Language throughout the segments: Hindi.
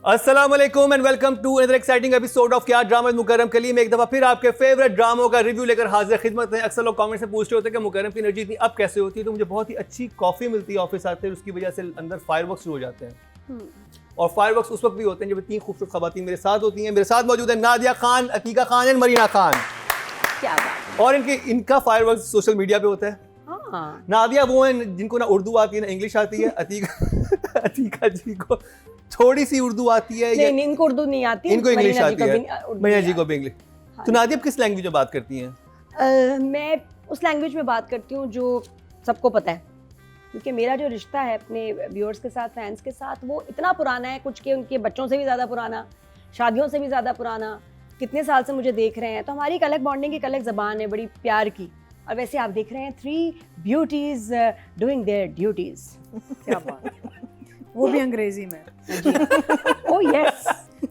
अस्सलाम वालेकुम and welcome to another exciting episode of क्या ड्रामा विद मुकर्रम कलीम। एक दफा फिर आपके फेवरेट ड्रामों का रिव्यू लेकर हाजिर खिदमत है। अक्सर लोग कमेंट्स में पूछते होते हैं कि मुकर्रम की एनर्जी इतनी अब कैसे होती है, तो मुझे बहुत ही अच्छी कॉफ़ी मिलती है ऑफिस आते हैं, उसकी वजह से अंदर फायरवर्क्स शुरू हो जाते हैं। और फायरवर्क्स उस वक्त भी होते हैं जब तीन खूबसूरत खवातीन मेरे साथ होती हैं। मेरे साथ मौजूद है नादिया खान, अतीका खान एंड मरीना खान। क्या बात। और इनका फायरवर्क्स सोशल मीडिया पे होता है। हाँ। नादिया वो हैं जिनको ना उर्दू आती है ना इंग्लिश आती है। अतीका जी को थोड़ी सी उर्दू आती है। नहीं, इनको उर्दू नहीं आती, इनको इंग्लिश आती है, मरीना जी को भी इंग्लिश। तो नादिया किस लैंग्वेज में बात करती हैं? मैं उस लैंग्वेज में बात करती हूँ जो सबको पता है, क्योंकि मेरा जो रिश्ता है अपने व्यूअर्स के साथ, फैंस के साथ, वो इतना पुराना है, कुछ के उनके बच्चों से भी ज़्यादा पुराना, शादियों से भी ज़्यादा पुराना, कितने साल से मुझे देख रहे हैं। तो हमारी एक अलग बॉन्डिंग, एक अलग ज़बान है, बड़ी प्यार की। और वैसे आप देख रहे हैं 3 ब्यूटीज डूइंग देयर ड्यूटीज। क्या बात, वो भी अंग्रेजी में। Oh yes.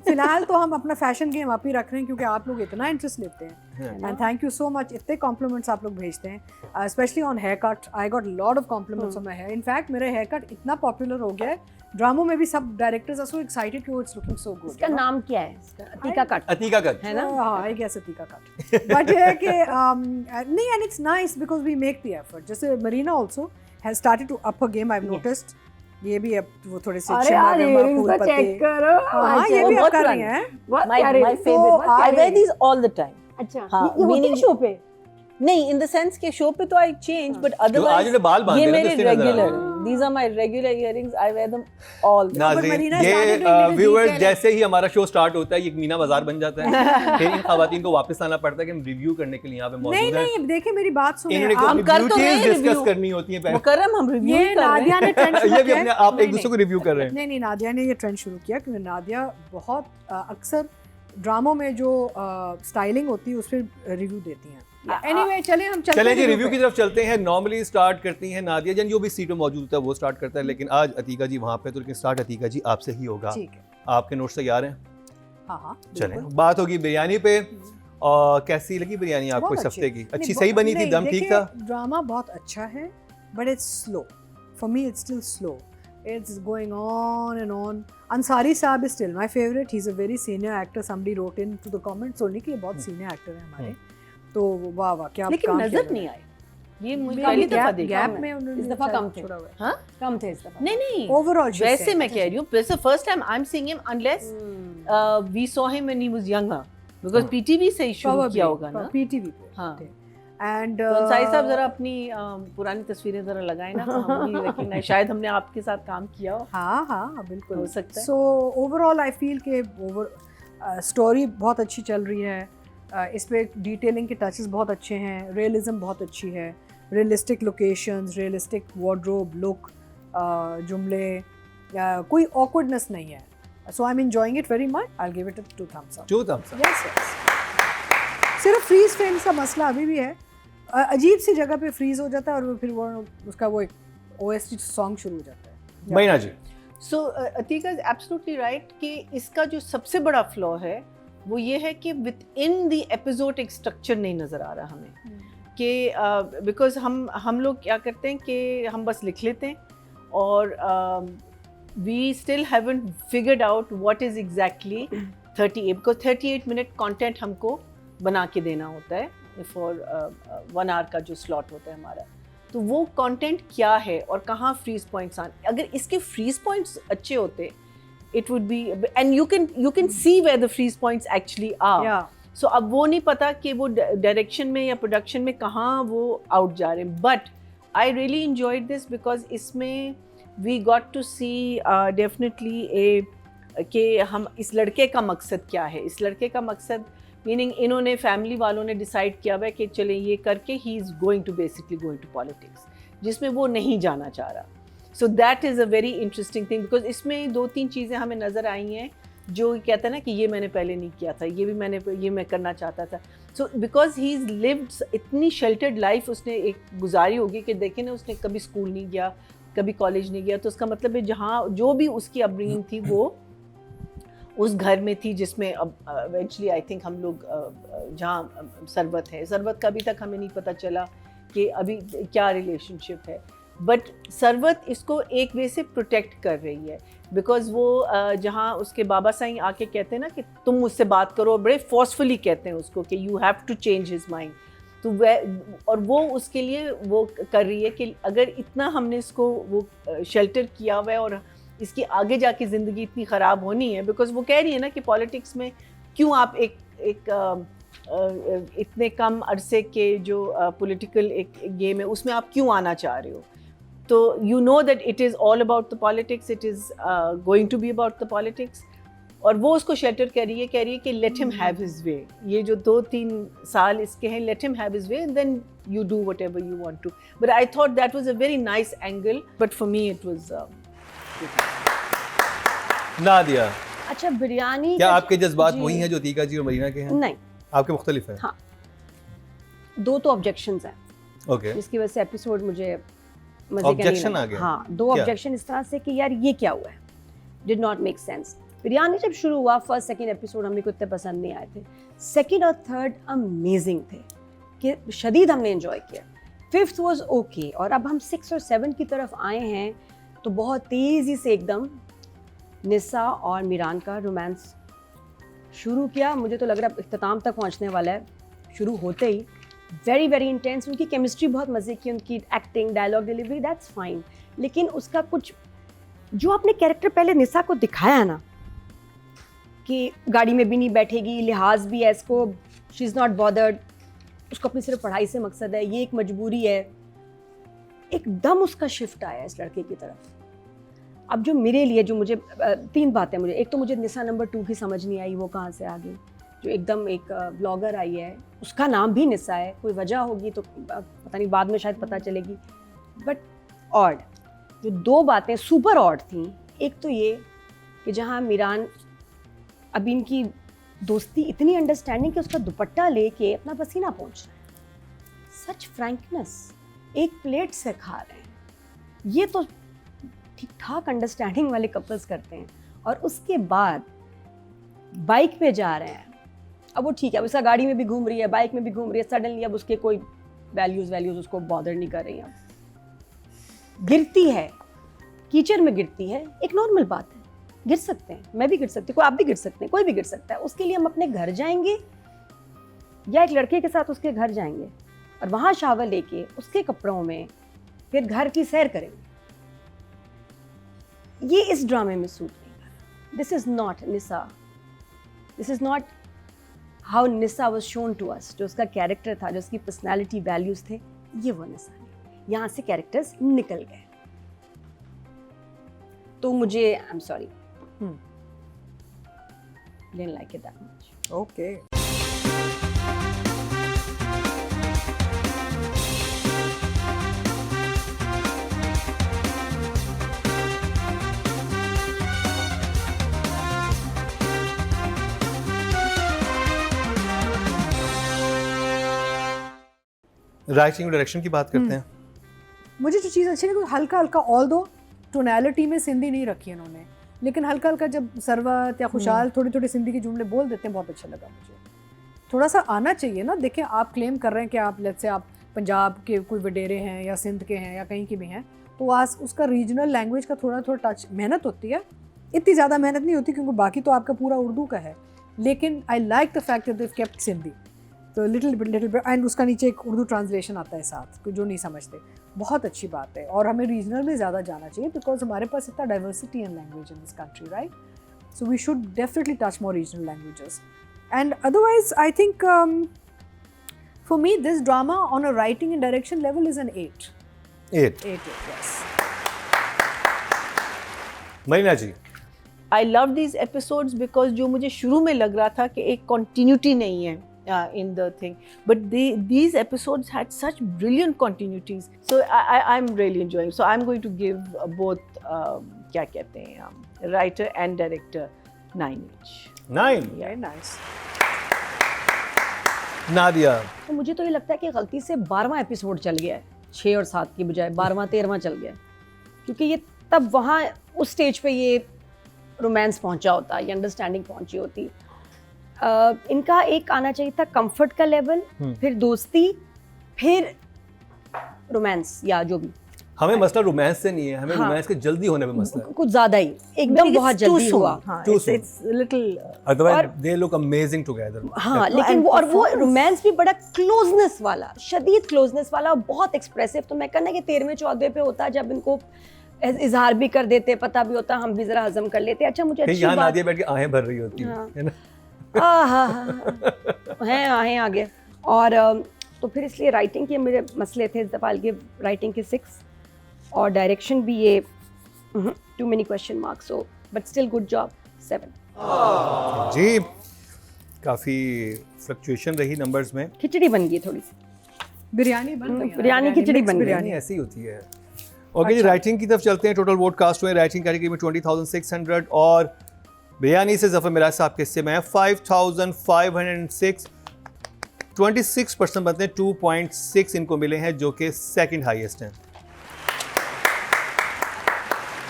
फिलहाल तो हम अपना फैशन गेम आप ही रख रहे हैं क्योंकि आप लोग इतना इंटरेस्ट लेते हैं and thank you so much. इतने कॉम्प्लीमेंट्स आप लोग भेजते हैं, specially on hair cut. I got lot of compliments on my hair. In fact मेरा हेयर कट इतना पॉपुलर हो गया है, ड्रामों में भी सब डायरेक्टर्स आर सो एक्साइटेड कि इट्स लुकिंग सो गुड। इसका नाम क्या है? अतीका कट। अतीका कट है ना? हाँ, I guess Atiqa cut. But ये है कि नहीं, and it's nice because we make the effort. जैसे Marina also has started to up her game, I have noticed. ये भी अब वो थोड़े से अरे यार, इयरिंग्स को चेक करो। हाँ, ये भी आप कर रही हैं। My favorite. I wear these all the time. अच्छा, हाँ, ये होती है शो पे? नहीं, in the sense के शो पे तो I change, but आज otherwise उन्हें बाल बांधे ये ना, तो मेरे इसलिए नजर आ रहा regular, these are my regular earrings. I wear them all the time. नाज़रीन, मरीना started doing ये little व्यूअर्स detail. जैसे ही हमारा शो स्टार्ट होता है ये एक मीना बाजार बन जाता है। फिर इन खवातीन को वापस आना पड़ता है कि हम रिव्यू करने के लिए यहाँ पे नहीं मौजूद हैं। नहीं, देखिए मेरी बात सुनिए। इन्होंने आप अपनी कर तो रहे हैं ब्यूटीज डिस्कस review। करनी होती है पहले। मुकर्रम हम रिव्यू ये कर रहे नादिया हैं। ने ट्रेंड शुरू ये भी किया अपने है। आप एक नहीं, दूसरे को रिव्यू कर रहे हैं। नहीं, नादिया ने ये ट्रेंड शुरू किया क्योंकि नादिया बहुत अक्सर ड्रामों में जो स्टाइलिंग होती है उस पर रिव्यू देती हैं। एनीवे, चलें हम चलते चलें हैं जी, रिव्यू पे। की तरफ चलते हैं। नॉर्मली स्टार्ट करती हैं नादिया जन, जो भी सीट में मौजूद होता है वो स्टार्ट करता है, लेकिन आज अतीका जी वहाँ पे, तो लेकिन स्टार्ट अतीका जी आपसे ही होगा। ठीक है। आपके नोट्स तैयार हैं? हाँ हाँ, चलें, बिल्कुल। बात होगी बिरयानी पे। और कैसी लगी बिरयानी आपको बहुत इस हफ्ते की? नहीं, अच्छी सही बनी थी? नहीं, दम ठीक देखिए, था? ड्रामा बहुत अच्छा है but it's slow. For me it's still slow, it's going on and on. Ansari साहब is still my favourite. He is a very senior actor. Somebody wrote in to the comments only कि ये बहुत सीनियर एक्टर है हमारे। तो वाह वाह, क्या लेकिन काम नजर किया नहीं आए। ये मुझे उन्होंने। पहली दफा गैप देखा गैप मैं। में उन्होंने इस दफा कम थे। छोड़ा हुआ है। हाँ? कम थे इस दफा। नहीं Overall, she's वैसे saying. मैं कह रही हूँ, this is the first time I'm seeing him unless we saw him when he was younger, because PTV से ही शुरू किया होगा ना। पीटीवी पे हाँ। एंड तो अंसारी साहब जरा अपनी पुरानी तस्वीरें जरा लगाएं ना, तो हम भी recognize, शायद हमने आपके साथ काम किया हो। हाँ हाँ बिल्कुल हो सकता है। सो ओवरऑल आई फील के स्टोरी बहुत अच्छी चल रही है। इस पे डिटेलिंग के टचेस बहुत अच्छे हैं, रियलिज्म बहुत अच्छी है, realistic locations, realistic wardrobe look, जुमले, कोई ऑकवर्डनेस नहीं है। So I am enjoying it very much. I will give it 2 thumbs up। 2 thumbs up। Yes yes. सिर्फ फ्रीज फ्रेम का मसला अभी भी है। अजीब सी जगह पे फ्रीज हो जाता है और फिर वो उसका वो एक OST सॉन्ग शुरू हो जाता है। महीना जी, So Atika is absolutely right कि इसका जो सबसे बड़ा फ्लॉ है वो ये है कि विद इन द एपिसोड एक स्ट्रक्चर नहीं नज़र आ रहा हमें। कि बिकॉज हम लोग क्या करते हैं कि हम बस लिख लेते हैं और we still haven't figured out what is exactly 38, because 38 minute content हमको बना के देना होता है फॉर 1 hour का जो स्लॉट होता है हमारा। तो वो कंटेंट क्या है और कहाँ फ्रीज पॉइंट्स आन, अगर इसके फ्रीज पॉइंट्स अच्छे होते it would be, and you can see where the freeze points actually are. So अब वो नहीं पता कि वो डायरेक्शन में या प्रोडक्शन में कहाँ वो आउट जा रहे हैं। But I really enjoyed this because इसमें we got to see definitely कि हम इस लड़के का मकसद क्या है। इस लड़के का मकसद मीनिंग इन्होंने फैमिली वालों ने डिसाइड किया हुआ है कि चले ये करके ही is going to basically going to politics, जिसमें वो नहीं जाना चाह रहा। So that is a very interesting thing because इसमें 2-3 चीज़ें हमें नज़र आई हैं जो कहता है ना कि ये मैंने पहले नहीं किया था, ये मैं करना चाहता था। So because he is lived इतनी शेल्टर्ड लाइफ उसने एक गुजारी होगी कि देखें ना, उसने कभी स्कूल नहीं गया, कभी कॉलेज नहीं गया, तो उसका मतलब है जहाँ जो भी उसकी अपब्रिंगिंग थी वो उस घर में थी जिसमें अब इवेंचुअली आई थिंक हम लोग जहाँ सरबत है, सरबत का अभी तक हमें नहीं पता चला कि अभी क्या रिलेशनशिप है। बट सरवत इसको एक वे से प्रोटेक्ट कर रही है, बिकॉज वो जहाँ उसके बाबा साईं आके कहते हैं ना कि तुम मुझसे बात करो, बड़े फोर्सफुली कहते हैं उसको कि you have to change his mind, तो वह और वो उसके लिए वो कर रही है कि अगर इतना हमने इसको वो शेल्टर किया हुआ है और इसकी आगे जाके ज़िंदगी इतनी ख़राब होनी है, बिकॉज वो कह रही है ना कि पॉलिटिक्स में क्यों आप एक इतने कम अरसे के जो पॉलिटिकल एक गेम है उसमें आप क्यों आना चाह रहे हो, तो you know that it is all about the politics, it is going to be about the politics, और वो उसको शेल्टर कह रही है कि let him have his way, ये जो 2-3 साल इसके हैं, let him have his way and then you do whatever you want to, but I thought that was a very nice angle, but for me it was Nadia, अच्छा बिरयानी क्या का- आपके जज्बात जी। वही हैं जो तीका जी और मरीना के हैं? नहीं, आपके मुख्तलिफ हैं? हाँ। 2 तो ऑब्जेक्शंस हैं ओके, जिसकी वजह से एपिसोड मुझे मजे का नहीं Objection लगा। आ गया? हाँ, 2 क्या? ऑब्जेक्शन इस तरह से कि यार ये क्या हुआ है, did not make sense. Biryani जब शुरू हुआ, फर्स्ट सेकंड एपिसोड हमें को इतने पसंद नहीं आए थे, सेकंड और थर्ड अमेजिंग थे कि शदीद हमने एंजॉय किया, फिफ्थ वाज ओके, और अब हम 6 और 7 की तरफ आए हैं तो बहुत तेज़ी से एकदम निसा और मीरान का रोमांस शुरू किया। मुझे तो लग रहा है इख्तिताम तक पहुंचने वाला है, शुरू होते ही वेरी वेरी इंटेंस। उनकी केमिस्ट्री बहुत मज़े की, उनकी acting, dialogue delivery, that's fine, लेकिन उसका कुछ जो आपने कैरेक्टर पहले निसा को दिखाया है ना कि गाड़ी में भी नहीं बैठेगी, लिहाज भी है इसको, शी इज़ नॉट बॉदर्ड, उसको अपनी सिर्फ पढ़ाई से मकसद है, ये एक मजबूरी है, एकदम उसका शिफ्ट आया इस लड़के की तरफ। अब जो मेरे लिए, जो मुझे 3 बातें, मुझे एक तो मुझे निसा नंबर 2 की समझ नहीं आई, वो कहाँ से आ गई, जो एकदम एक ब्लॉगर आई है, उसका नाम भी निसा है, कोई वजह होगी तो पता नहीं, बाद में शायद पता चलेगी, बट ऑड। जो 2 बातें सुपर ऑड थी, एक तो ये कि जहाँ मीरान, अब इनकी दोस्ती इतनी अंडरस्टैंडिंग कि उसका दुपट्टा लेके अपना पसीना पहुँच रहा है, सच फ्रैंकनेस, एक प्लेट से खा रहे हैं, ये तो ठीक ठाक अंडरस्टैंडिंग वाले कपल्स करते हैं। और उसके बाद बाइक पे जा रहे हैं, अब वो ठीक है, अब उसका गाड़ी में भी घूम रही है, बाइक में भी घूम रही है, सडनली अब उसके कोई वैल्यूज़ उसको बॉदर नहीं कर रही हैं। गिरती है, कीचड़ में गिरती है, एक नॉर्मल बात है, गिर सकते हैं, मैं भी गिर सकती हूँ, कोई आप भी गिर सकते हैं, कोई भी गिर सकता है। उसके लिए हम अपने घर जाएंगे या एक लड़के के साथ उसके घर जाएंगे और वहाँ शावर लेके उसके कपड़ों में फिर घर की सैर करेंगे, ये इस ड्रामे में सूट नहीं कर। This is not Nisa, this is not how Nisa was shown to us. जो उसका कैरेक्टर था, जो उसकी पर्सनैलिटी, वैल्यूज़ थे, ये वो निसा नहीं। यहाँ से कैरेक्टर्स निकल गए, तो मुझे I am sorry, didn't like it that much. Okay. Writing direction की बात करते हैं। मुझे जो चीज़ अच्छी लगी, हल्का हल्का, ऑल दो टोनैलिटी में सिंधी नहीं रखी है इन्होंने, लेकिन हल्का हल्का जब सरवत या खुशहाल थोड़ी थोड़ी सिंधी के जुमले बोल देते हैं, बहुत अच्छा लगा मुझे। थोड़ा सा आना चाहिए ना। देखिए, आप क्लेम कर रहे हैं कि आप लेट्स से आप पंजाब के कोई वडेरे हैं या सिंध के हैं या कहीं के भी हैं, तो आज उसका रीजनल लैंग्वेज का थोड़ा थोड़ा टच, मेहनत होती है, इतनी ज़्यादा मेहनत नहीं होती क्योंकि बाकी तो आपका पूरा उर्दू का है, लेकिन I like the fact that they kept Sindhi, तो लिटिल बिट, एंड उसका नीचे एक उर्दू ट्रांसलेशन आता है साथ, जो नहीं समझते, बहुत अच्छी बात है। और हमें रीजनल में ज़्यादा जाना चाहिए बिकॉज हमारे पास इतना diversity in language in this country, right? So we should definitely touch more regional languages, and otherwise I think for me this drama on a writing and direction level is an 8. 8 yes. Marina ji, I love these episodes because जो मुझे शुरू में लग रहा था कि एक continuity नहीं है in the thing, but these episodes had such brilliant continuities, so I'm really enjoying. So I'm going to give both क्या कहते हैं writer and director 9 each. 9। Very nice. Nadia, तो मुझे तो ये लगता है कि गलती से 12वां एपिसोड चल गया है, 6 और 7 की बजाय 12वां 13वां चल गया है, क्योंकि ये तब वहाँ उस स्टेज पे ये रोमांस पहुँचा होता, ये अंडरस्टैंडिंग पहुँची होती। इनका एक आना चाहिए था कंफर्ट का लेवल, फिर दोस्ती, फिर रोमांस या जो भी, हमें मसला रोमांस से नहीं है, हमें हाँ। रोमांस के जल्दी होने पे मसला है। कुछ ज्यादा ही एकदम बहुत जल्दी हुआ। Too soon. It's little otherwise they look amazing together. हाँ, लेकिन वो और वो रोमांस भी बड़ा क्लोजनेस वाला, शदीद क्लोजनेस वाला, बहुत एक्सप्रेसिव। तो मैं कहना कि 13वें 14वें पे होता जब इनको इजहार भी कर देते, पता भी होता, हम भी जरा हजम कर लेते। अच्छा, मुझे अच्छी यहाँ बात नादिया बैठ के आहें भर रही होती हाँ। है ना। हैं आहें आगे। और तो फिर इसलिए राइटिंग के मेरे मसले थे इस दफा, राइटिंग के 6 और डायरेक्शन भी ये too many question marks, so but still good job 7। जी, काफी फ्लक्चुएशन रही नंबर्स में। खिचड़ी बन गई थोड़ी सी, बिरयानी बन गई है। बिरयानी खिचड़ी mixed बन गई। बिरयानी ऐसी होती है। ओके जी, राइटिंग की तरफ चलते हैं। टोटल वोट कास्ट हुए राइटिंग कैटेगरी में 20,600 और बिरयानी से जफर मिराज साहब के हिस्से में है 5,506। 26% बनते हैं, 2.6 इनको मिले हैं, जो कि सेकंड हाईएस्ट हैं।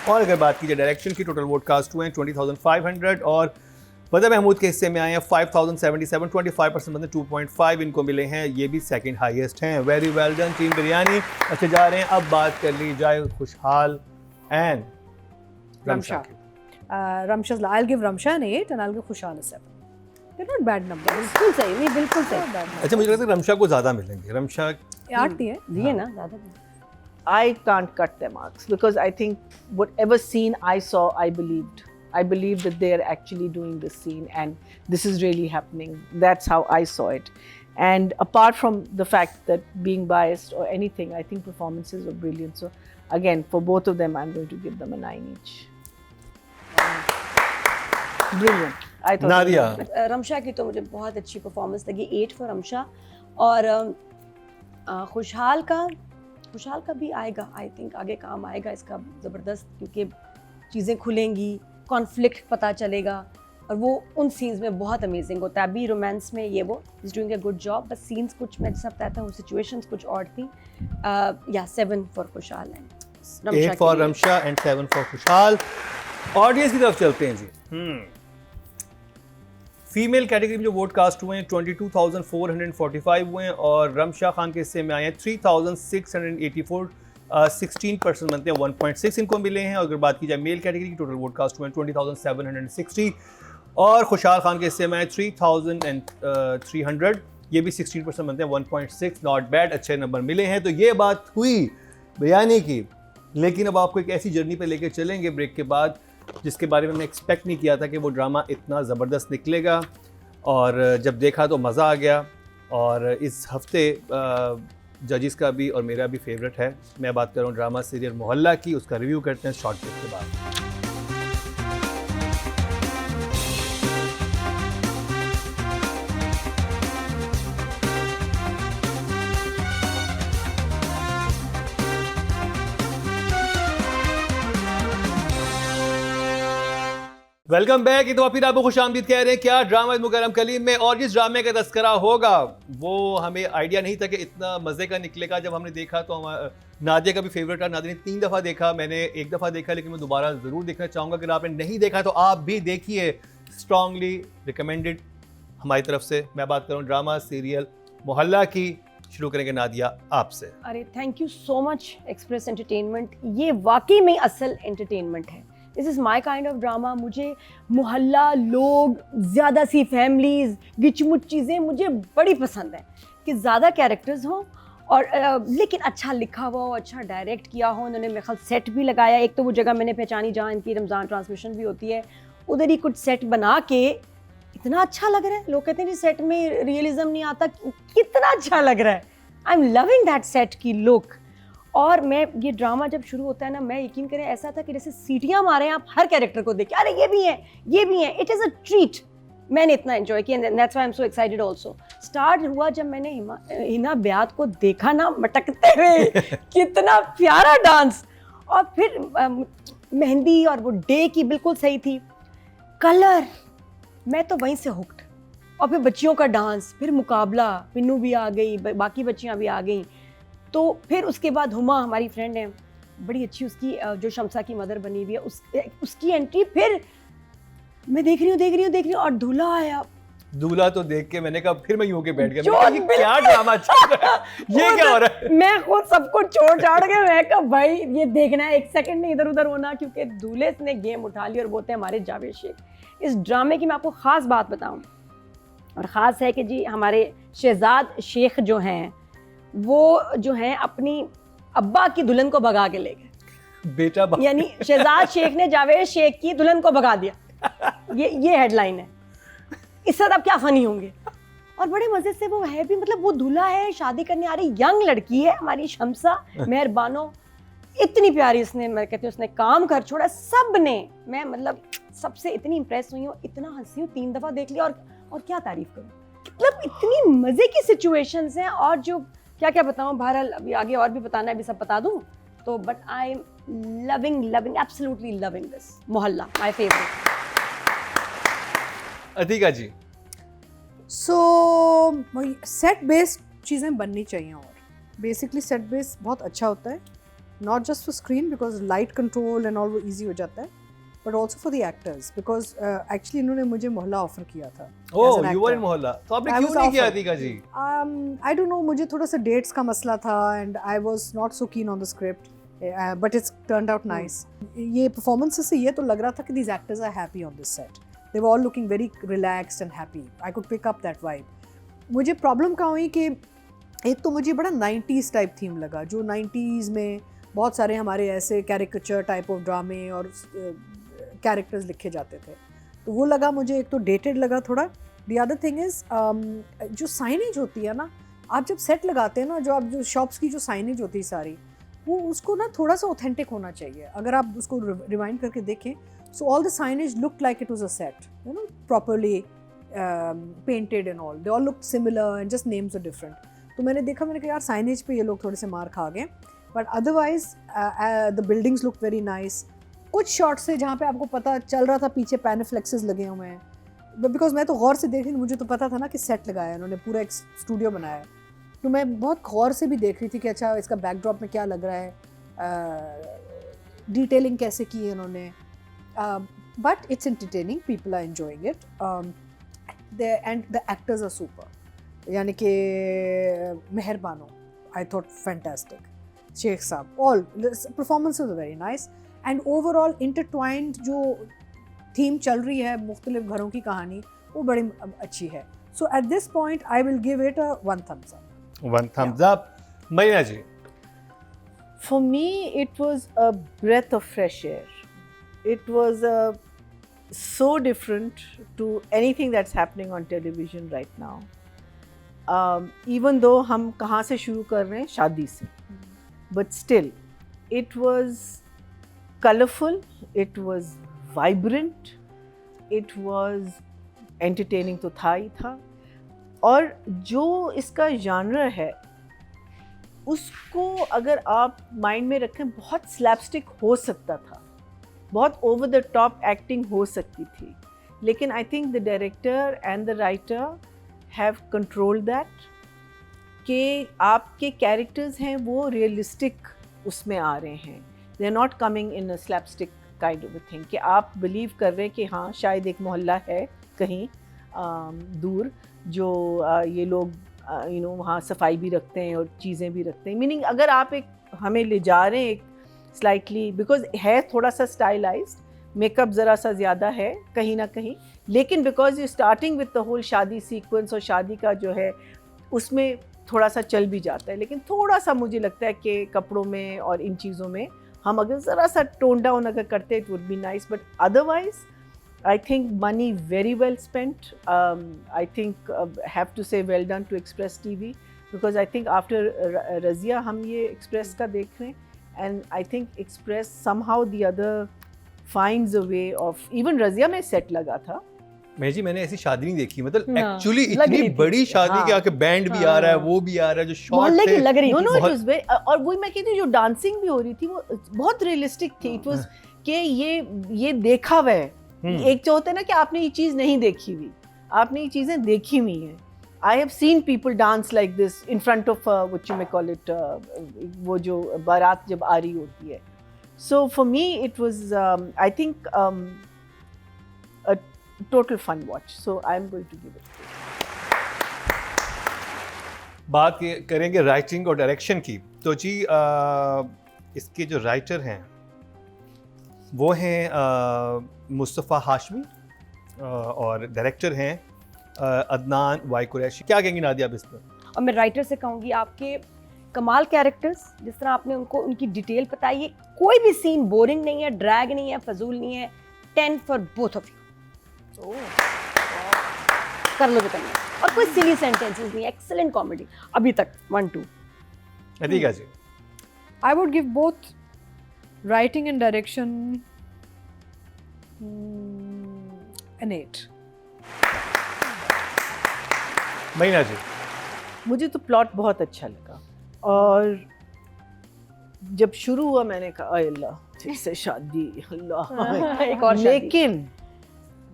और अगर बात की जाए डायरेक्शन की, टोटल वोट कास्ट हुए हैं 20,500 और बदर महमूद के हिस्से में आए हैं 5,077। 25% बनते हैं, 2.5 इनको मिले हैं, ये भी सेकंड हाईएस्ट हैं। Very well done team biryani. अच्छा, जा रहे हैं अब बात कर ली जाए खुशहाल एंड रमशा की। Ramsha's, I'll give Ramsha an 8 and I'll give Khushal a 7. They're not bad numbers. बिल्कुल सही, नहीं बिल्कुल Not सही bad numbers. अच्छा, मुझे लगता है रमशा को ज़्यादा मिलेंगे। रमशा 8 दिए। दिए ना ज़्यादा दिए। I can't cut their marks because I think whatever scene I saw, I believed that they're actually doing this scene and this is really happening. That's how I saw it. And apart from the fact that being biased or anything, I think performances were brilliant. So again, for both of them, I'm going to give them a 9 each. Brilliant. I thought. Nadia. Ramsha की तो मुझे बहुत अच्छी परफॉर्मेंस लगी, 8 फॉर रमशा। और खुशहाल का भी आएगा, आई थिंक आगे काम आएगा इसका ज़बरदस्त, क्योंकि चीज़ें खुलेंगी, कॉन्फ्लिक्ट पता चलेगा और वो उन सीन्स में बहुत अमेजिंग होता है। अभी रोमांस में ये वो is doing a good job, बस सीन्स कुछ मैं जैसा बताता हूँ सिचुएशंस कुछ और थी। या 7 फॉर खुशहाल and 8 for Ramsha and 7 for खुशहाल। ऑडियंस की तरफ चलते हैं जी। फीमेल कैटेगरी में जो वोट कास्ट हुए हैं 22,445 हुए हैं और रमशा खान के हिस्से में आए हैं 3,684। 16% बनते हैं, 1.6 इनको मिले हैं। और अगर बात की जाए मेल कैटेगरी की, टोटल वोट कास्ट हुए हैं 20,760 और खुशहाल खान के हिस्से में आए 3,300। ये भी 16% बनते हैं, 1.6। नॉट बैड, अच्छे नंबर मिले हैं। तो ये बात हुई बिरयानी की, लेकिन अब आपको एक ऐसी जर्नी पे लेके चलेंगे ब्रेक के बाद जिसके बारे में हमने एक्सपेक्ट नहीं किया था कि वो ड्रामा इतना ज़बरदस्त निकलेगा। और जब देखा तो मज़ा आ गया। और इस हफ्ते जजिस का भी और मेरा भी फेवरेट है। मैं बात कर रहा हूँ ड्रामा सीरियल मोहल्ला की। उसका रिव्यू करते हैं शॉर्ट ब्रेक के बाद। Welcome back. एक दफ़ा फिर आपको खुश आमदीद कह रहे हैं क्या ड्रामा मुकर्रम कलीम में। और जिस ड्रामे का तस्करा होगा वो हमें आइडिया नहीं था कि इतना मज़े का निकलेगा। जब हमने देखा तो नादिया का भी फेवरेट था। नादिया ने 3 दफ़ा देखा, मैंने 1 दफ़ा देखा, लेकिन मैं दोबारा ज़रूर देखना चाहूँगा। अगर आपने नहीं देखा तो आप भी देखिए, स्ट्रांगली रिकमेंडेड हमारी तरफ से। मैं बात कर रहा हूँ ड्रामा सीरियल मोहल्ला की। शुरू करेंगे नादिया आपसे। अरे thank you so much express entertainment, ये वाकई में असल एंटरटेनमेंट है। This is my kind of drama. मुझे मोहल्ला, लोग, ज़्यादा सी फैमिलीज़, गिचमुच चीज़ें मुझे बड़ी पसंद हैं कि ज़्यादा कैरेक्टर्स हों और लेकिन अच्छा लिखा हुआ हो, अच्छा डायरेक्ट किया हो। उन्होंने मेरे ख्याल सेट भी लगाया। एक तो वो जगह मैंने पहचानी जहाँ इनकी रमज़ान ट्रांसमिशन भी होती है, उधर ही कुछ सेट बना के इतना अच्छा लग रहा है। लोग कहते हैं कि सेट में रियलिज्म नहीं आता, कितना अच्छा लग रहा है। आई एम लविंग दैट सेट की लुक। और मैं ये ड्रामा जब शुरू होता है ना, मैं यकीन करें ऐसा था कि जैसे सीटियाँ मारे आप हर कैरेक्टर को देख के, अरे ये भी है, ये भी है। It is a treat. मैंने इतना एंजॉय किया, that's why I am so excited also. Start हुआ जब मैंने हिना ब्याद को देखा ना मटकते हुए, कितना प्यारा डांस। और फिर मेहंदी और वो डे की बिल्कुल सही थी। कलर, मैं तो वहीं से हुक्ड। और फिर बच्चियों का डांस, फिर मुकाबला, पिन्नू भी आ गई, बाकी बच्चियाँ भी आ गई। तो फिर उसके बाद हुमा हमारी फ्रेंड है, बड़ी अच्छी, उसकी जो शमसा की मदर बनी हुई है, उसकी एंट्री। फिर मैं देख रही हूँ और दूल्हा आया। दूल्हा तो देख के मैंने कहा फिर मैं यूं के बैठ गया, जो मैंने कहा, ये क्या ड्रामा चल रहा है, ये क्या हो रहा है? मैं खुद सबको छोड़ छाड़ के मैं कहा भाई ये देखना है, एक सेकंड नहीं इधर उधर होना, क्योंकि दूल्हे ने गेम उठा ली और वो थे हमारे जावेद शेख। इस ड्रामे की मैं आपको ख़ास बात बताऊं, और ख़ास है कि जी हमारे शहजाद शेख जो हैं वो जो हैं अपनी अब्बा की दुल्हन को भगा के ले गए। बेटा यानी शहजाद शेख ने जावेद शेख की दुल्हन को भगा दिया, ये हेडलाइन है। इससे अब क्या फनी होंगे। और बड़े मजे से वो है भी, मतलब वो दूल्हा है, शादी करने आ रही यंग लड़की है हमारी शम्सा मेहरबानो, इतनी प्यारी उसने, मैं कहती हूँ उसने काम कर छोड़ा सब ने। मैं मतलब सबसे इतनी इंप्रेस हुई हूँ, इतना हंसी हूँ, 3 दफा देख लिया। और क्या तारीफ करूँ, मतलब इतनी मजे की सिचुएशंस हैं। और जो क्या क्या बताऊँ, बहरहाल अभी आगे और भी बताना है, अभी सब बता दूँ तो, but I am loving absolutely loving this मोहल्ला, my favourite. Atiqa ji. So set based चीज़ें बननी चाहिए, और बेसिकली सेट बेस्ड बहुत अच्छा होता है, not just for screen because light control and all वो ईजी हो जाता है, but also for the actors because actually इन्होंने मुझे मोहल्ला ऑफर किया था। ओह, यू वर इन मोहल्ला, तो आपने क्यों नहीं किया Atika ji? I don't know, मुझे थोड़ा सा डेट्स का मसला था and I was not so keen on the script, but it's turned out nice. ये परफॉर्मेंसेस से ये तो लग रहा था कि these actors are happy on this set, they were all looking very relaxed and happy. I could pick up that vibe. मुझे प्रॉब्लम कहाँ हुई कि एक तो मुझे बड़ा 90s टाइप थीम लगा, जो 90s में बहुत सारे हमारे ऐसे कैरिकेचर टाइप ऑफ ड्रामे और कैरेक्टर्स लिखे जाते थे, तो वो लगा मुझे, एक तो डेटेड लगा थोड़ा। द अदर थिंग इज़ जो साइनेज होती है ना, आप जब सेट लगाते हैं ना, जो आप जो शॉप्स की जो साइनेज होती है सारी, वो उसको ना थोड़ा सा ऑथेंटिक होना चाहिए। अगर आप उसको रिवाइंड करके देखें, so all the signage looked like it was a set, you know, properly painted and all. They all looked similar and just names were different. तो मैंने देखा, मैंने कहा यार साइनेज पे ये लोग थोड़े से मार खा गए, but otherwise the buildings look very nice. कुछ शॉट्स से जहाँ पे आपको पता चल रहा था पीछे पैनाफ्लेक्सेस लगे हुए हैं, बिकॉज मैं तो गौर से देख रही थी, मुझे तो पता था ना कि सेट लगाया है उन्होंने, पूरा एक स्टूडियो बनाया है, तो मैं बहुत गौर से भी देख रही थी कि अच्छा इसका बैकड्रॉप में क्या लग रहा है, डिटेलिंग कैसे की है उन्होंने। But it's entertaining, people are enjoying it, and the actors are super. यानी कि मेहरबानो, I thought fantastic, शेख साहब, all performances were very nice, and overall intertwined जो theme चल रही है, मुख्तलिफ घरों की कहानी, वो बड़ी अच्छी है। So at this point I will give it a 1 thumbs up. 1 thumbs up. Marina ji. For me, it was a breath of fresh air. It was so different to anything that's happening on television right now. Even though हम कहाँ से शुरू कर रहे हैं, शादी से, but still, it was colorful, it was vibrant, it was entertaining तो था ही था, और जो इसका genre है उसको अगर आप माइंड में रखें, बहुत स्लैपस्टिक हो सकता था, बहुत ओवर द टॉप एक्टिंग हो सकती थी, लेकिन I think the director and the writer have controlled that, कि आपके कैरेक्टर्स हैं वो रियलिस्टिक उसमें आ रहे हैं, they are not coming in a slapstick kind of a thing, कि आप बिलीव कर रहे हैं कि हाँ शायद एक मोहल्ला है कहीं दूर जो ये लोग यू नो वहाँ सफाई भी रखते हैं और चीज़ें भी रखते हैं, मीनिंग अगर आप एक हमें ले जा रहे हैं एक स्लाइटली, बिकॉज है थोड़ा सा स्टाइलाइज्ड, मेकअप ज़रा सा ज़्यादा है कहीं ना कहीं, लेकिन because you starting with the whole shaadi sequence, और शादी का जो है उसमें थोड़ा सा चल भी जाता है, लेकिन थोड़ा सा मुझे लगता है कि कपड़ों में और इन चीज़ों में हम अगर ज़रा सा टोन डाउन अगर करते it would be nice, but otherwise I think money very well spent. I think have to say well done to Express TV, because I think after Razia हम ये Express का देख रहे हैं, and I think Express somehow the other finds a way of, even Razia में set लगा था। मैं जी मैंने ऐसी शादी नहीं देखी, मतलब हाँ, एक्चुअली लग इतनी रही थी। बड़ी शादी हाँ, के आके बैंड भी आ रहा है, वो भी आ रहा है, जो शॉट मोहल्ले की थे लग रही No, थी। no, it बहुत- was very, और वही मैं कहती हूँ जो डांसिंग भी हो रही थी वो बहुत रियलिस्टिक थी। It was कि ये देखा हुआ है, एक जो होता है ना कि आपने ये चीज़ नहीं देखी हुई, आपने ये चीज़ें देखी हुई हैं। I have seen people dance like this in front of what you may call it, वो जो बारात जब आ रही होती है। So for me it was I think total fun watch. So I'm going to give it. बात करेंगे राइटिंग और डायरेक्शन की, तो जी इसके जो राइटर हैं वो हैं मुस्तफ़ा हाशमी और डायरेक्टर हैं अदनान वाई कुरैशी। क्या कहेंगी नादिया आप इस पर? और मैं राइटर से कहूँगी आपके कमाल कैरेक्टर्स, जिस तरह आपने उनको उनकी डिटेल बताई है, कोई भी सीन बोरिंग नहीं है, ड्रैग नहीं है, फजूल नहीं है। 10 फॉर बोथ ऑफ यू। कर लो जो करना है। और कोई सिली सेंटेंसेस नहीं, एक्सीलेंट कॉमेडी अभी तक 1-2। अतीका जी? I would give both writing and direction an 8. महीना जी? मुझे तो प्लॉट बहुत अच्छा लगा, और जब शुरू हुआ मैंने कहा अय अल्लाह ठीक से शादी, अल्लाह। एक और शादी। लेकिन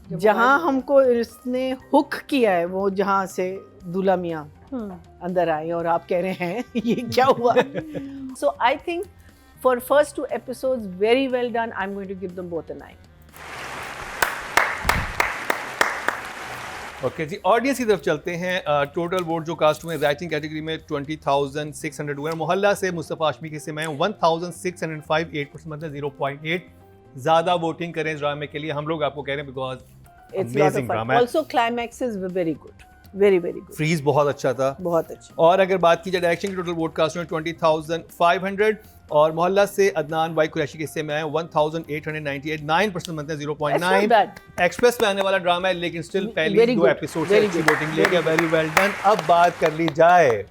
जहाँ हमको इसने हुक किया है, वो जहाँ से दूल्हा मियाँ अंदर आए और आप कह रहे हैं ये क्या हुआ। So I think for first 2 episodes very well done. I'm going to give them both a 9. Okay जी, ऑडियंस की तरफ चलते हैं। टोटल वोट जो कास्ट हुए राइटिंग कैटेगरी में 20,600 हुए। मोहल्ला से मुस्तफ़ा हाशमी के से मैं 1,605, 8% मतलब 0.8 ज़्यादा वोटिंग करें इस ड्रामे के लिए। हम लोग आपको कह रहे हैं because It's lot of fun. Also climaxes were very good. Very good. Freeze बहुत अच्छा था। बहुत अच्छा। और अगर बात की जाए डायरेक्शन की, टोटल वोट कास्ट में 20,500 और मोहल्ला से अदनान वाई कुरैशी के हिस्से में आए 1,898, 9% मतलब 0.9। एक्सप्रेस में आने वाला ड्रामा है, लेकिन स्टिल पहली 2 एपिसोड से अच्छी वोटिंग लेके वेरी वेल डन। अब बात कर ली जाए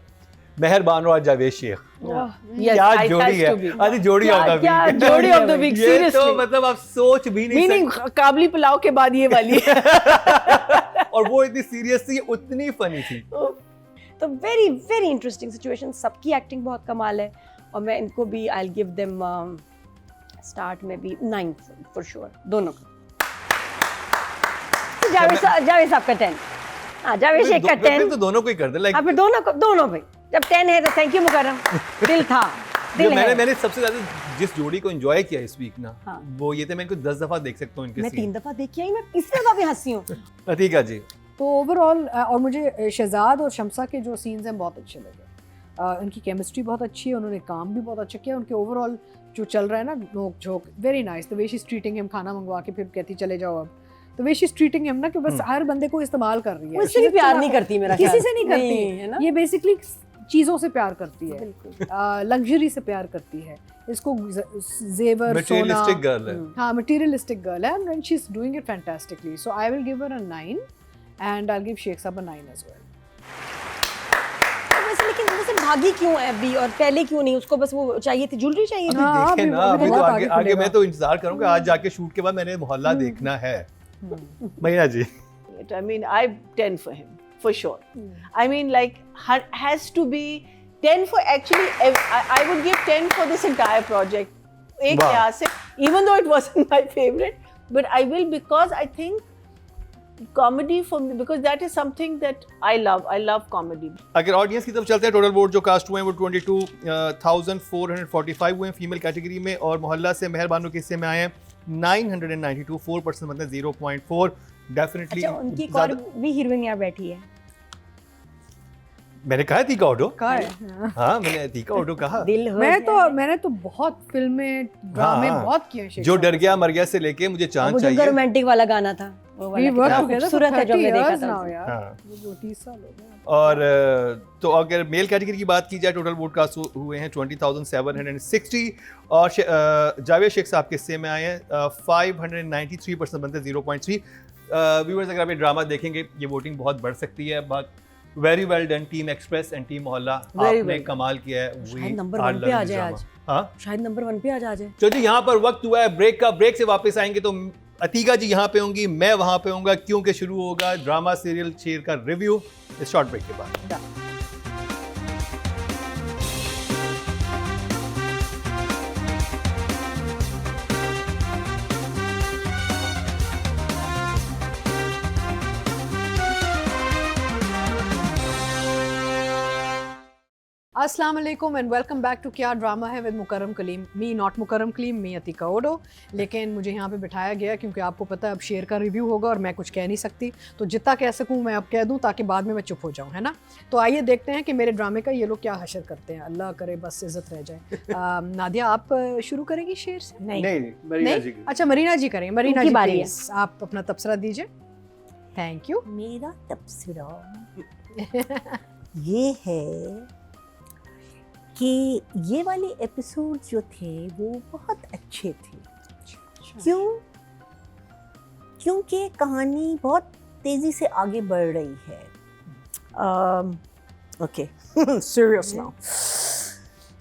मेहरबान और जावेद शेख। क्या जोड़ी है, अरे जोड़ी ऑफ द वीक, जोड़ी ऑफ द वीक, ये तो सीरियसली मतलब आप सोच भी नहीं सकते। काबली पुलाव के बाद ये वाली और वो इतनी सीरियस थी, उतनी फनी थी। तो वेरी इंटरेस्टिंग सिचुएशन। सबकी एक्टिंग बहुत कमाल है, और मैं इनको भी आई विल गिव देम स्टार्ट में भी 9 फॉर श्योर, दोनों को। जावेद साहब का 10, हाँ जावेद शेख का 10। तो दोनों को ही कर दे, लाइक फिर दोनों भाई। जब 10 है तो थैंक यू मुकर्रम, दिल था, दिल है। मैंने सबसे ज्यादा जिस जोड़ी को एंजॉय किया इस वीक ना, हाँ। वो ये थे, मैं इनको 10 दफा देख सकता हूँ इनके मैं सीन। 3 दफा देखी आई, मैं तीसरी दफा भी हंसी हूँ। अतीका जी? तो ओवरऑल और मुझे शहजाद और शम्सा के जो सीन्स हैं बहुत अच्छे लगे। उनकी केमिस्ट्री बहुत अच्छी है, उन्होंने काम भी बहुत अच्छा किया। उनके ओवरऑल जो चल रहा है ना, नोक झोंक, very nice. The way she is treating him, खाना मंगवा के फिर कहती चले जाओ अब। The way she is treating him ना, कि बस हर बंदे को इस्तेमाल कर रही है। वो इससे भी प्यार नहीं करती मेरा ख्याल। किसी से नहीं करती है ना? ये बेसिकली चीज़ों से प्यार करती है, बिल्कुल। लग्जरी से प्यार करती है। इसको जेवर, मटेरियलिस्टिक गर्ल है। हाँ, मटेरियलिस्टिक गर्ल है, and she is doing it fantastically. So I will give her a 9 and I'll give Sheikh Sahab a 9 as well. वैसे लेकिन वैसे भागी क्यों है अभी, और पहले क्यों नहीं? उसको बस वो चाहिए थी, ज्वेलरी चाहिए थी। हाँ, देखें ना, अभी अभी तो बहुत आगे खुलेगा। मैं तो इंतजार करूंगा आज जाके शूट के बाद मैंने मोहल्ला देखना है। महीना जी? I mean, I 10 for him, for sure. I mean, like, has to be 10 for actually, I would give 10 for this entire project. एक वाह। लिहाज से, even though it wasn't my favorite, but I will, because I think comedy for me, because that is something that I love. I love comedy. अगर ऑडियंस की तरफ चलते हैं, टोटल वोट जो कास्ट हुए हैं वो 22,445 हुए हैं फीमेल कैटेगरी में, और मोहल्ला से मेहरबानों के हिस्से में आए हैं 992, 4% मतलब 0.4। डेफिनेटली अच्छा, उनकी एक और भी हीरोइन यहाँ बैठी है। मैंने कहा तीका ओडो। कहा है। हाँ, मैंने तीका ओडो कहा। दिल हो मैंने तो बहुत फिल्में, ड्रामे हाँ। बहुत किए हैं। जो डर गया मर गया से लेके मुझे चांद वो जो चाहिए। रोमांटिक वाला गाना था, वो वाला We worked कितना together for खूबसूरत है जो 30 हमने देखा years था। now, यार। हाँ। वो 30 साल हो गए। और तो अगर मेल कैटेगरी की बात की जाए, टोटल वोट कास्ट हुए हैं 20,760, और जावेद शेख साहब के हिस्से में आए हैं 593% बनते 0.3। व्यूअर्स, अगर आप ये ड्रामा देखेंगे, ये वोटिंग बहुत बढ़ सकती है। But very well done team express and team मोहल्ला, आपने कमाल किया है। शायद नंबर 1 पे आ जाए आज। हाँ, शायद नंबर 1 पे आज आ जाए। तो जी यहाँ पर वक्त हुआ है ब्रेक का। ब्रेक से वापस आएंगे तो अतीका जी यहाँ पे होंगी, मैं वहाँ पे होऊंगा, क्योंकि शुरू होगा ड्रामा सीरियल शेर का रिव्यू इस शॉर्ट ब्रेक के बाद। अस्सलाम वालेकुम and welcome back to Kya Drama Hai with Mukarram Kaleem. Me not Mukarram Kaleem, me Atiqa Odho. लेकिन मुझे यहाँ पे बिठाया गया क्योंकि आपको पता है अब शेर का रिव्यू होगा और मैं कुछ कह नहीं सकती, तो जितना कह सकूँ मैं अब कह दूँ ताकि बाद में मैं चुप हो जाऊँ, है ना। तो आइए देखते हैं कि मेरे ड्रामे का ये लोग क्या हशर करते हैं। अल्लाह करे बस इज्जत रह जाए। नादिया आप शुरू करेंगी शेर से? नहीं मरीना जी की। अच्छा मरीना जी करेंगे। मरीना उनकी जी बारी है। प्लीज आप अपना तबसरा दीजिए। Thank you. मेरा तबसरा ये है कि ये वाले एपिसोड जो थे वो बहुत अच्छे थे। क्योंकि कहानी बहुत तेज़ी से आगे बढ़ रही है। Okay, serious now.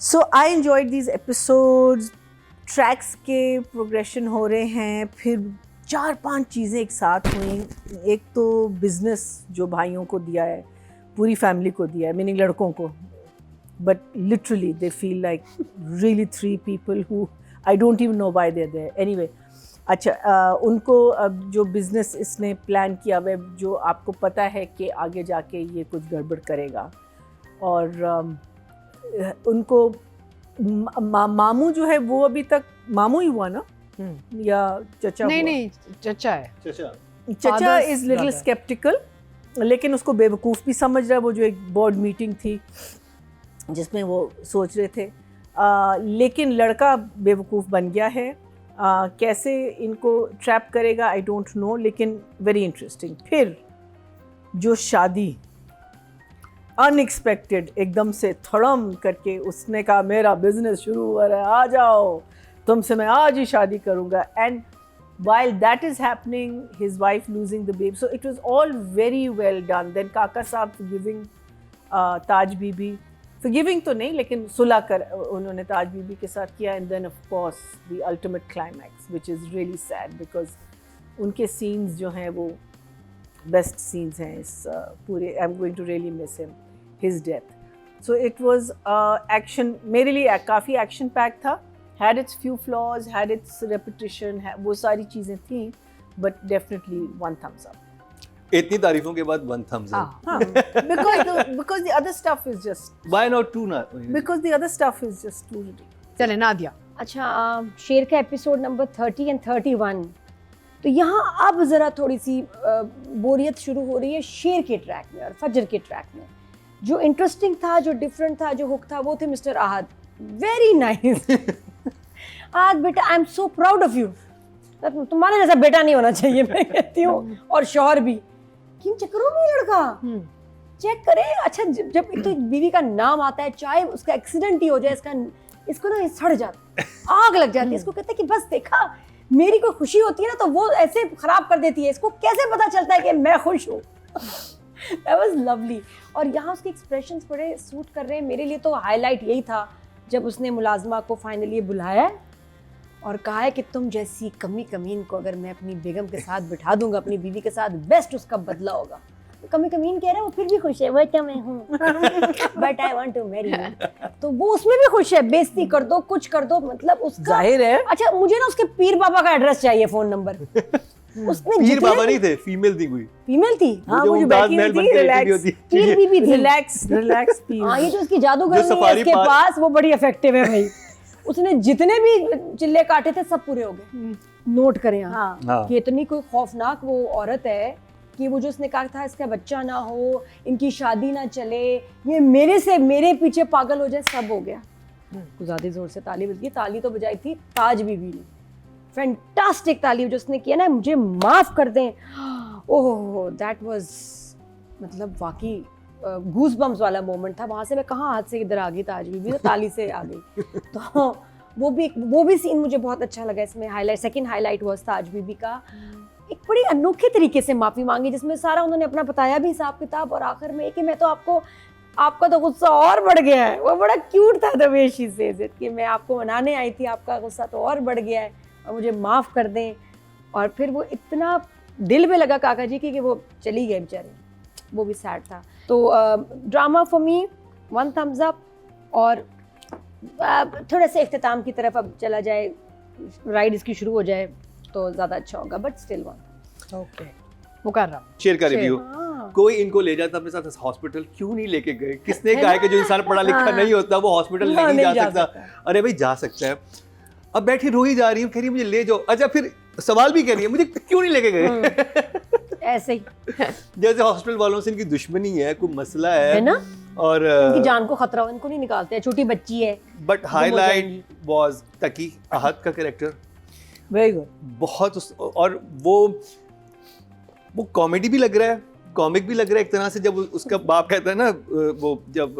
So I enjoyed these episodes. Tracks के प्रोग्रेशन हो रहे हैं, फिर 4-5 चीज़ें एक साथ हुई। एक तो बिजनेस जो भाइयों को दिया है, पूरी फैमिली को दिया है, मीनिंग लड़कों को, but literally they feel like really 3 people who I don't even know why they're there. Anyway, अच्छा उनको अब जो बिज़नेस इसने प्लान किया हुआ है, जो आपको पता है कि आगे जाके ये कुछ गड़बड़ करेगा, और उनको मामू जो है वो अभी तक मामू ही हुआ ना, या चचा? नहीं चचा है। चाचा Father's is little brother. Sceptical, लेकिन उसको बेवकूफ़ भी समझ रहा है। वो जो एक बोर्ड मीटिंग थी जिसमें वो सोच रहे थे, लेकिन लड़का बेवकूफ़ बन गया है। कैसे इनको ट्रैप करेगा आई डोंट नो, लेकिन वेरी इंटरेस्टिंग। फिर जो शादी अनएक्सपेक्टेड एकदम से थड़म करके उसने कहा मेरा बिजनेस शुरू हो रहा है, आ जाओ तुमसे मैं आज ही शादी करूँगा। And while that is happening, his wife losing the baby, so it was all very well done. Then Kaka Saab forgiving Taj Bibi, forgiving तो नहीं लेकिन सुलह कर उन्होंने ताज बीबी के साथ किया। And then of course the ultimate climax, which is really sad because उनके scenes जो हैं वो best scenes हैं इस पूरे। I'm going to really miss him, his death. So it was action, मेरे लिए काफ़ी action packed था। had its few flaws, had its repetition, वो सारी चीज़ें थी, but definitely 1 thumbs up. इतनी तारीफों के बाद 1 thumbs up. हाँ, because the other stuff is just, Why not 2 ना? because the other stuff is just too ridiculous. चले नादिया। अच्छा शेर का एपिसोड नंबर 30 एंड 31, तो यहाँ अब ज़रा थोड़ी सी बोरियत शुरू हो रही है शेर के ट्रैक में और फजर के ट्रैक में। जो इंटरेस्टिंग था, जो डिफरेंट था, जो हुक था, वो थे mister Ahad. Very nice Ahad बेटा, I am so proud of you. तुम्हारे जैसा बेटा नहीं होना चाहिए मैं कहती हूँ, और शौहर भी। किन चक्करों में लड़का चेक करे। अच्छा जब तो बीवी का नाम आता है, चाहे उसका एक्सीडेंट ही हो जाए, इसको ना सड़ जाता, आग लग जाती है। इसको कहते हैं कि बस देखा मेरी कोई खुशी होती है ना तो वो ऐसे खराब कर देती है। इसको कैसे पता चलता है कि मैं खुश हूँ। That was lovely. और यहाँ उसके एक्सप्रेशंस बड़े सूट कर रहे हैं। मेरे लिए तो हाईलाइट यही था जब उसने मुलाजमा को फाइनली बुलाया और कहा है कि तुम जैसी कमी कमीन को अगर मैं अपनी बेगम के साथ बिठा दूंगा, अपनी बीवी के साथ, बेस्ट उसका बदला होगा। तो कमी कमीन कह रहे हैं, वो फिर भी खुश है, वो क्या मैं हूँ but I want to marry you. तो वो उसमें भी खुश है, बेइज्जती कर दो, कुछ कर दो, मतलब उसका जाहिर है। अच्छा मुझे ना उसके पीर बाबा का एड्रेस चाहिए, फोन नंबर। उसने पीर बाबा नहीं थे, फीमेल थी कोई। फीमेल थी, हाँ जो वो जो मुमताज बैठी महल हुई बन थी, के रिलैक्स, होती है। पीर बीबी थी। रिलैक्स हाँ ये जो उसकी जादूगर जो है सफारी उसके पार्क- पास, वो बड़ी इफेक्टिव है भाई। उसने जितने भी चिल्ले काटे थे सब पूरे हो गए। नोट करें आप हाँ कि इतनी कोई खौफनाक वो औरत है कि वो जो उसने कहा था इसका बच्चा ना हो, इनकी शादी ना चले, ये मेरे पीछे पागल हो जाए, सब हो गया। ज्यादा जोर से ताली बजी। ताली तो बजाई थी ताज बीबी ने, फैंटास्टिक ताली जो उसने किया ना, मुझे माफ कर दें। ओह दैट वाज मतलब वाकई गूज बम्स वाला मोमेंट था। वहाँ से मैं कहाँ हाथ से इधर आ गई, ताज बीबी तो ताली से आ गई। तो वो भी सीन मुझे बहुत अच्छा लगा। इसमें हाईलाइट, सेकंड हाईलाइट हुआ ताज बीबी का, एक बड़ी अनोखे तरीके से माफ़ी मांगी जिसमें सारा उन्होंने अपना बताया भी हिसाब किताब, और आखिर में कि मैं तो आपका तो गुस्सा और बढ़ गया है। वो बड़ा क्यूट था the way she says it कि मैं आपको मनाने आई थी, आपका गुस्सा तो और बढ़ गया है और मुझे माफ़ कर दें। और फिर वो इतना दिल में लगा काका जी की कि वो चली गए बेचारे, वो भी सैड था। तो drama for me 1 thumbs up। और थोड़ा सा इख्तिताम की तरफ अब चला जाए, राइड इसकी शुरू हो जाए तो ज़्यादा अच्छा होगा, बट स्टिल 1। ओके मुकर्रम। शेर का रिव्यू। कोई इनको ले जाता अपने साथ हॉस्पिटल, क्यों नहीं लेके गए? किसने कहा है कि जो इंसान पढ़ा लिखा नहीं होता वो हॉस्पिटल नहीं जा सकता? अरे भाई जा सकता है। अब बैठी रोई जा रही हूँ, कह रही है मुझे ले जाओ। अच्छा फिर सवाल भी कर रही है मुझे क्यों नहीं लेके गए? ऐसे ही जैसे हॉस्पिटल वालों से इनकी दुश्मनी है, कोई मसला है ना, और उनकी जान को खतरा हो, इनको नहीं निकालते हैं, छोटी बच्ची है। बट हाईलाइट वाज तकी आहत का कैरेक्टर वेरी गुड। बहुत और वो कॉमेडी भी लग रहा है, कॉमिक भी लग रहा है एक तरह से। जब उसका बाप कहता है ना, वो जब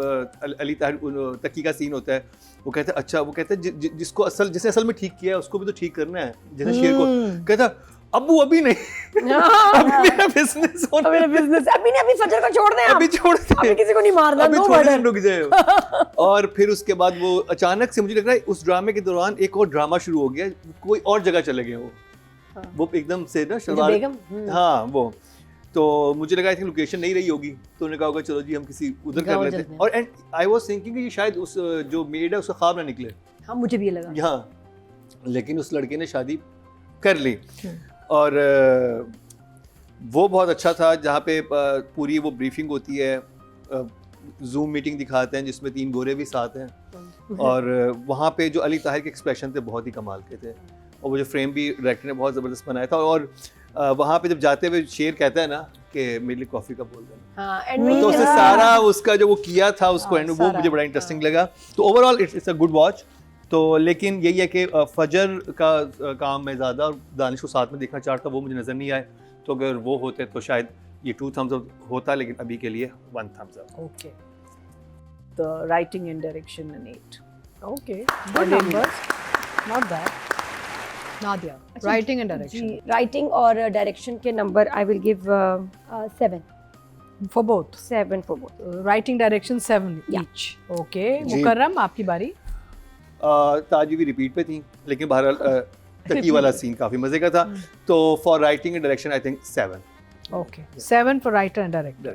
अली ताहिर तकी का सीन होता है, वो कहता है अच्छा, वो कहता है जिसको जिसे असल में ठीक किया है उसको भी तो ठीक करना है, जैसे शेर को कहता अब्बू अभी नहीं अभी मेरा बिजनेस होना, मेरा बिजनेस अभी नहीं, अभी फजर को छोड़ दें, अभी छोड़ दे, अभी किसी को नहीं मारना, अभी नो थोड़ी देर मर्डर। रुक जाए। और फिर उसके बाद वो अचानक से मुझे लग रहा है उस ड्रामे के दौरान एक और ड्रामा शुरू हो गया, कोई और जगह चले गए वो एकदम से ना शलवार, बेगम, हाँ वो, तो मुझे लगा कि लोकेशन नहीं रही होगी, तो उन्होंने कहा होगा चलो जी हम किसी उधर कर लेते हैं। और एंड आई वाज थिंकिंग कि शायद उस जो मेड है उसका ख्वाब ना निकले। हाँ मुझे भी ये लगा। हाँ, लेकिन उस लड़के ने शादी कर ली। और वो बहुत अच्छा था, जहाँ पे पूरी वो ब्रीफिंग होती है, जूम मीटिंग दिखाते हैं जिसमें 3 गोरे भी साथ हैं, और वहाँ पे जो अली ताहिर के एक्सप्रेशन थे बहुत ही कमाल के थे, और वो जो फ्रेम भी डायरेक्टर ने बहुत ज़बरदस्त बनाया था। और वहाँ पे जब जाते हुए शेर कहता है ना कि मेरे लिए कॉफ़ी का बोल देना, हाँ, एंड में तो उसने हाँ, सारा उसका जो वो किया था उसको, एंड वो मुझे बड़ा इंटरेस्टिंग लगा। तो overall it's a good watch. तो लेकिन यही है कि फजर का काम मैं ज़्यादा और दानिश को साथ में देखना चाहता, वो मुझे नज़र नहीं आए, तो अगर वो होते तो शायद ये 2 thumbs up होता, लेकिन अभी के लिए 1 thumbs up। Okay. The writing and direction an 8. Okay, good numbers, not bad. Nadia, writing and direction जी, राइटिंग और डायरेक्शन के नंबर I will give 7 for both. 7 for both. Writing, direction 7 Yeah. each. Okay, जी। मुकर्रम आपकी बारी। ताजी भी रिपीट पे थी, लेकिन बहरहाल तकी वाला सीन काफ़ी मज़े का था। तो for writing and direction I think 7। Okay, 7 for writer and director.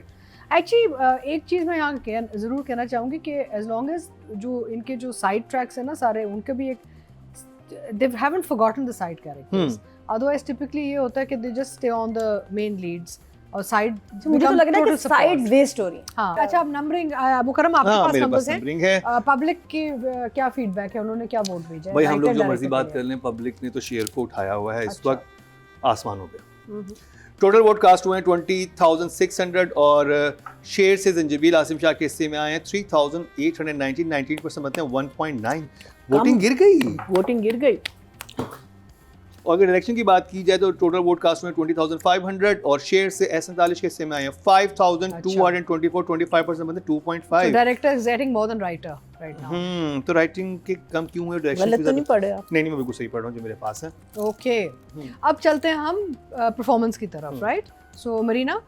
Actually, एक चीज़ मैं यहाँ ज़रूर कहना चाहूँगी कि as long as जो इनके जो side tracks हैं ना सारे, उनके भी एक they haven't forgotten the side characters. Otherwise, typically ये होता है कि they just stay on the main leads और side मुझे तो लग रहा है कि साइड वे स्टोरी। हाँ, अच्छा अब नंबरिंग मुकर्रम आपके हाँ, पास मेरे नंबर्स पास हैं। नंबरिंग है। पब्लिक की क्या फीडबैक है, उन्होंने क्या वोट भेजा है? भाई हम लोग Writer, जो मर्जी director बात के कर लिए। लें, पब्लिक ने तो शेर को उठाया हुआ है इस अच्छा। वक्त आसमानों पे। टोटल वोट कास्ट हुए हैं 20,600, और शेर से जंजीबील आसिम शाह के हिस्से में आए हैं 3,819, 19% बनते हैं 1.9। वोटिंग गिर गई। वोटिंग गिर गई। और अगर इलेक्शन की बात की जाए तो टोटल वोट कास्ट हुए 20,500, और शेर से S47 के हिस्से में आए हैं 5,224, 25% बनते हैं 2.5। Director is getting more than writer right now. तो राइटिंग के कम क्यों हुए, डायरेक्शन गलत तो नहीं पढ़े आप? नहीं, मैं बिल्कुल सही पढ़ रहा हूँ जो मेरे पास है। ओके, अब चलते हैं हम परफॉर्मेंस की तरफ, right? So Marina,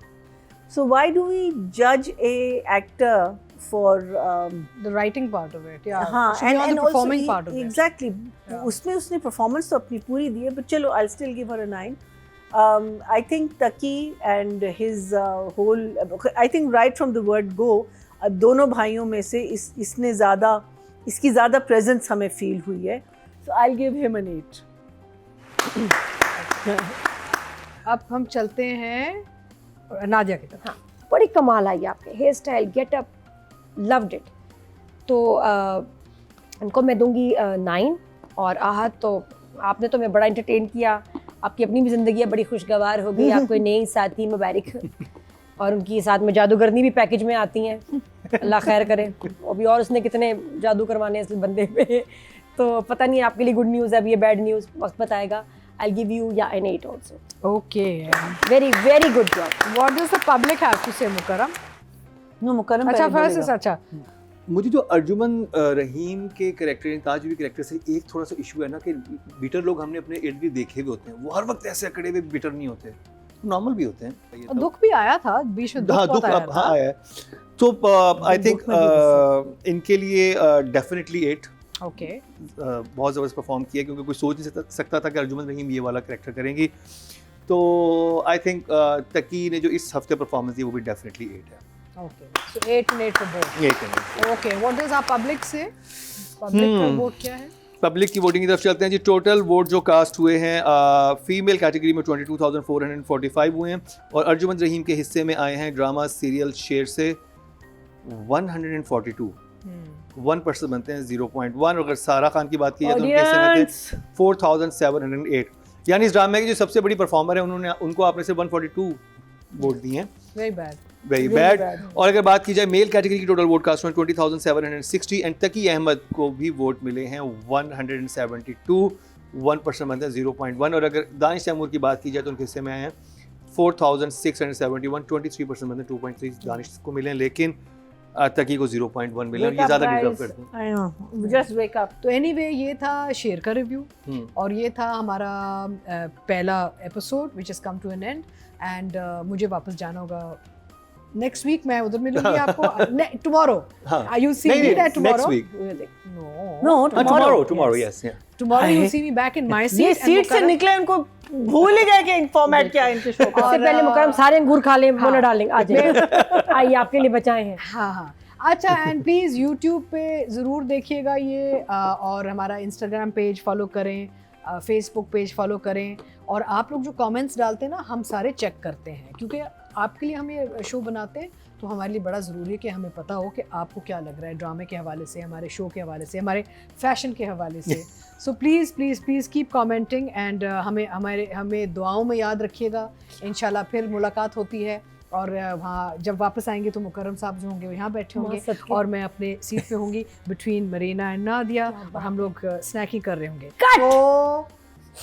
So why do we judge a actor for the writing part of it, या हाँ, and the performing part of it. exactly उसमें उसने परफॉर्मेंस तो अपनी पूरी दी है, but चलो I'll still give her a 9. I think Taki and his whole, I think right from the word go, दोनों भाइयों में से इसकी ज़्यादा प्रेजेंस हमें फील हुई है, so I'll give him an 8. अब हम चलते हैं नादिया की तरफ। हाँ, बड़ी कमाल आई आपके hair style, getup, loved it. तो इनको मैं दूंगी 9। और आहत तो आपने तो मैं बड़ा एंटरटेन किया, आपकी अपनी भी ज़िंदगी है बड़ी खुशगवार हो गई, आपको नई साथी मुबारक, और उनकी साथ में जादूगरनी भी पैकेज में आती हैं, अल्लाह खैर करे। अभी और उसने कितने जादू करवाने इस बंदे पे, तो पता नहीं आपके लिए गुड न्यूज़ है, अभी ये बैड न्यूज़ वक्त बताएगा। I'll give you an 8 also. Okay, Very, very good job. what does the public have to say, Mukarram? No, मुकर्रम अच्छा, पहले फर्स्ट बोलेगा। अच्छा मुझे जो अर्जुमन रहीम के कैरेक्टर, ताजवी कैरेक्टर से एक थोड़ा सा इशू है ना कि बीटर लोग हमने अपने इर्द गिर्द देखे हुए होते हैं, वो हर वक्त ऐसे अकड़े हुए बीटर नहीं होते, नॉर्मल भी होते हैं। और दुख भी आया था बीच में, हाँ, दुख आया अब था। हाँ आया है। तो आई थिंक दुख में भी इनके लिए डेफिनेटली 8। ओके, बहुत ज़बरदस्त परफॉर्म किया, क्योंकि कोई सोच नहीं सकता था कि अर्जुमन रहीम ये वाला कैरेक्टर करेंगी। तो आई थिंक तकी ने जो इस हफ्ते परफॉर्मेंस दी वो भी डेफिनेटली 8 है। Okay, so 8 and 8 for both. ये करेंगे। Okay, what does our public say? Public का वोट क्या है? पब्लिक की वोटिंग की तरफ चलते हैं जी। टोटल वोट जो कास्ट हुए हैं फीमेल कैटेगरी में 22,445 हुए हैं और अर्जुमंद रहीम के हिस्से में आए हैं ड्रामा सीरियल शेर से 142। 1% बनते हैं 0.1। और अगर सारा खान की बात की जाए तो उनके हिस्से में थे 4,708। यानी इस ड्रामे की जो सबसे बड़ी परफॉर्मर है उनको आपने से 142 वोट दिए हैं। Very bad, very bad. और अगर बात की जाए मेल कैटेगरी की टोटल वोट कास्ट में 20,760 एंड तकी अहमद को भी वोट मिले हैं 172। 1% बनता है 0.1। और अगर दानिश तैमूर की बात की जाए तो उनके हिस्से में आए हैं 4,671। 23% बनते हैं 2.3 दानिश को मिले हैं, लेकिन तकी को 0.1 मिले और ये ज़्यादा डिजर्व करते हैं। I know, just wake up. तो एनीवे ये था शेर का रिव्यू और ये था हमारा पहला episode which is come to an end and मुझे वापस जाना होगा नेक्स्ट वीक। मैं उधर मिलूंगी आपको tomorrow. You see me that tomorrow. Next week. No, tomorrow, yes. Tomorrow you see me back in my ये सीट। सीट से निकले उनको भूल ही गए कि फॉर्मेट क्या है इनके शो का। सबसे पहले मुकरम सारे अंगूर खा लें, वो ना डालेंगे। आ जाइए, आइए आपके लिए बचाए हैं। हाँ हाँ अच्छा। एंड प्लीज़ यूट्यूब पे ज़रूर देखिएगा ये और हमारा इंस्टाग्राम पेज फॉलो करें, फेसबुक पेज फॉलो करें और आप लोग जो कमेंट्स डालते हैं ना हम सारे चेक करते हैं क्योंकि आपके लिए हम ये शो बनाते हैं तो हमारे लिए बड़ा ज़रूरी है कि हमें पता हो कि आपको क्या लग रहा है ड्रामे के हवाले से, हमारे शो के हवाले से, हमारे फैशन के हवाले से। So please please please keep commenting and हमें दुआओं में याद रखिएगा। इंशाल्लाह फिर मुलाकात होती है और वहाँ जब वापस आएंगे तो मुकर्रम साहब जो होंगे यहाँ बैठे होंगे और मैं अपने सीट पे होंगी बिटवीन मरीना एंड नादिया और हम लोग स्नैकिंग कर रहे होंगे। कट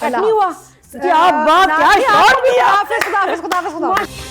नहीं हुआ क्या बात, क्या शॉट दिया। खुदा हाफिज़, खुदा हाफिज़, खुदा हाफिज़, खुदा हाफिज़।